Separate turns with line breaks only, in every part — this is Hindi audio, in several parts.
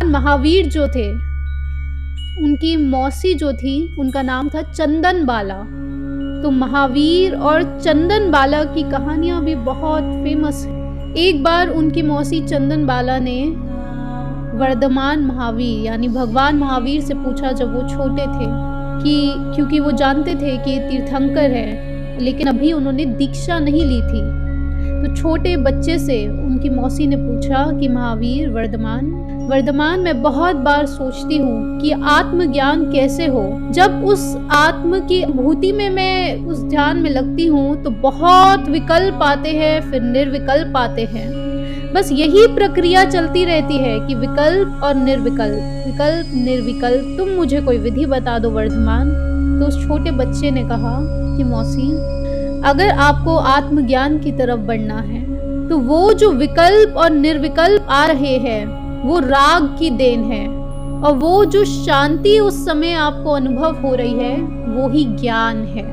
महावीर जो थे, उनकी मौसी जो थी, उनका नाम था चंदन बाला। तो महावीर और चंदन बाला की कहानियाँ भी बहुत फेमस है। एक बार उनकी मौसी चंदन बाला ने वर्धमान महावीर यानी भगवान महावीर से पूछा, जब वो छोटे थे, कि क्योंकि वो जानते थे कि तीर्थंकर है, लेकिन अभी उन्होंने दीक्षा नहीं ली थी। तो छोटे बच्चे से उनकी मौसी ने पूछा कि महावीर वर्धमान मैं बहुत बार सोचती हूँ कि आत्मज्ञान कैसे हो। जब उस आत्म की अनुभूति में मैं उस ध्यान में लगती हूँ तो बहुत विकल्प आते हैं, फिर निर्विकल्प आते हैं। बस यही प्रक्रिया चलती रहती है कि विकल्प और निर्विकल्प, विकल्प निर्विकल्प। तुम मुझे कोई विधि बता दो वर्धमान। तो उस छोटे बच्चे ने कहा कि मौसी, अगर आपको आत्मज्ञान की तरफ बढ़ना है तो वो जो विकल्प और निर्विकल्प आ रहे हैं वो राग की देन है, और वो जो शांति उस समय आपको अनुभव हो रही है वो ही ज्ञान है।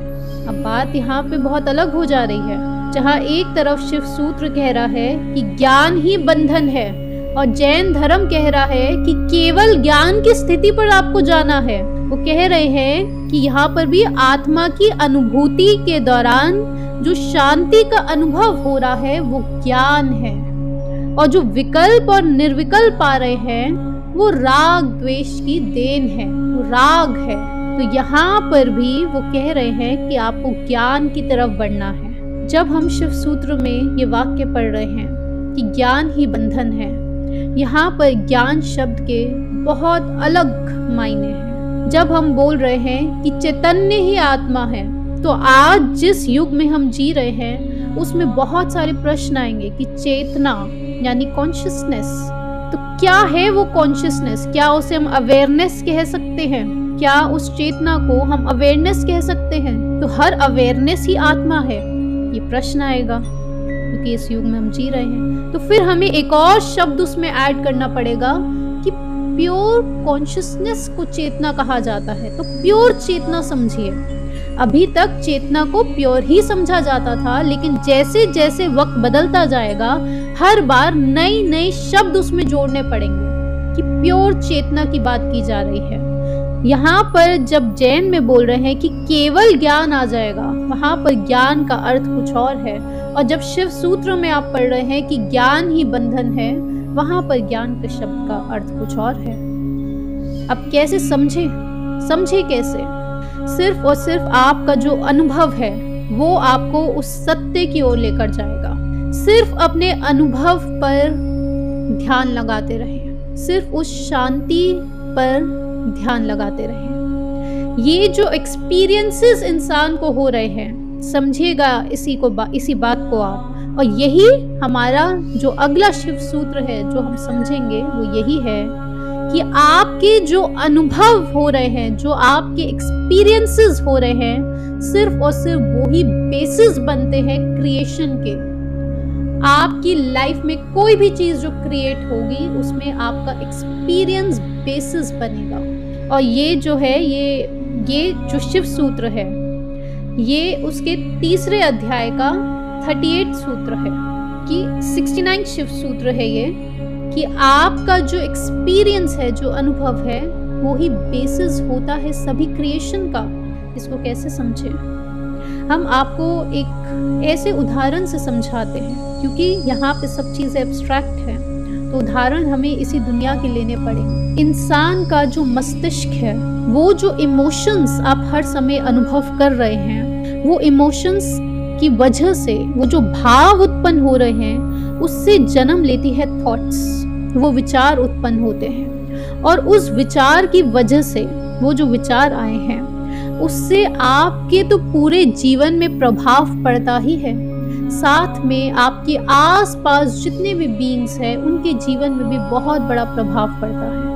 अब बात यहाँ पे बहुत अलग हो जा रही है, जहाँ एक तरफ शिव सूत्र कह रहा है कि ज्ञान ही बंधन है, और जैन धर्म कह रहा है कि केवल ज्ञान की स्थिति पर आपको जाना है। वो कह रहे हैं कि यहाँ पर भी आत्मा की अनुभूति के दौरान जो शांति का अनुभव हो रहा है वो ज्ञान है, और जो विकल्प और निर्विकल्प आ रहे हैं वो राग द्वेष की देन है, वो राग है। तो यहाँ पर भी वो कह रहे हैं कि आपको ज्ञान की तरफ बढ़ना है। जब हम शिव सूत्र में ये वाक्य पढ़ रहे हैं कि ज्ञान ही बंधन है, यहाँ पर ज्ञान शब्द के बहुत अलग मायने हैं। जब हम बोल रहे हैं कि चैतन्य ही आत्मा है, तो आज जिस युग में हम जी रहे हैं उसमें बहुत सारे प्रश्न आएंगे कि चेतना यानी कॉन्शियसनेस, तो क्या है वो कॉन्शियसनेस? क्या उसे हम अवेयरनेस कह सकते हैं? क्या उस चेतना को हम अवेयरनेस कह सकते हैं? तो हर अवेयरनेस ही आत्मा है? ये प्रश्न आएगा, क्योंकि इस युग में हम जी रहे हैं। तो फिर हमें एक और शब्द उसमें ऐड करना पड़ेगा कि प्योर कॉन्शियसनेस को चेतना कहा जाता है। तो प्योर चेतना समझिए। अभी तक चेतना को प्योर ही समझा जाता था, लेकिन जैसे जैसे वक्त बदलता जाएगा हर बार नए नए शब्द उसमें जोड़ने पड़ेंगे कि प्योर चेतना की बात की जा रही है। यहाँ पर जब जैन में बोल रहे हैं कि केवल ज्ञान आ जाएगा, वहाँ पर ज्ञान का अर्थ कुछ और है, और जब शिव सूत्र में आप पढ़ रहे हैं कि ज्ञान ही बंधन है, वहाँ पर ज्ञान के शब्द का अर्थ कुछ और है। अब कैसे समझे कैसे? सिर्फ और सिर्फ आपका जो अनुभव है वो आपको उस सत्य की ओर लेकर जाएगा। सिर्फ अपने अनुभव पर ध्यान लगाते रहें, सिर्फ उस शांति पर ध्यान लगाते रहें। ये जो एक्सपीरियंसेस इंसान को हो रहे हैं, समझिएगा इसी बात को आप। और यही हमारा जो अगला शिव सूत्र है जो हम समझेंगे वो यही है कि आपके जो अनुभव हो रहे हैं, जो आपके एक्सपीरियंसेस हो रहे हैं, सिर्फ और सिर्फ वो ही बेसिस बनते हैं क्रिएशन के। आपकी लाइफ में कोई भी चीज जो क्रिएट होगी उसमें आपका एक्सपीरियंस बेसिस बनेगा। और ये जो है ये जो शिव सूत्र है, ये उसके 3 अध्याय का 38 सूत्र है कि 69 शिव सूत्र है ये, कि आपका जो एक्सपीरियंस है, जो अनुभव है, वो ही बेसिस होता है सभी क्रिएशन का। इसको कैसे समझे? हम आपको एक ऐसे उदाहरण से समझाते हैं, क्योंकि यहाँ पे सब चीज़ें एब्स्ट्रैक्ट हैं, तो उदाहरण हमें इसी दुनिया के लेने पड़ेंगे। इंसान का जो मस्तिष्क है, वो जो इमोशंस आप हर समय अनुभव कर रहे हैं, वो इमोशंस की वजह से वो जो भाव उत्पन्न हो रहे हैं उससे जन्म लेती है थॉट्स, वो विचार उत्पन्न होते हैं, और उस विचार की वजह से वो जो विचार आए हैं उससे आपके तो पूरे जीवन में प्रभाव पड़ता ही है, साथ में आपके आसपास जितने भी बीइंग्स हैं उनके जीवन में भी बहुत बड़ा प्रभाव पड़ता है।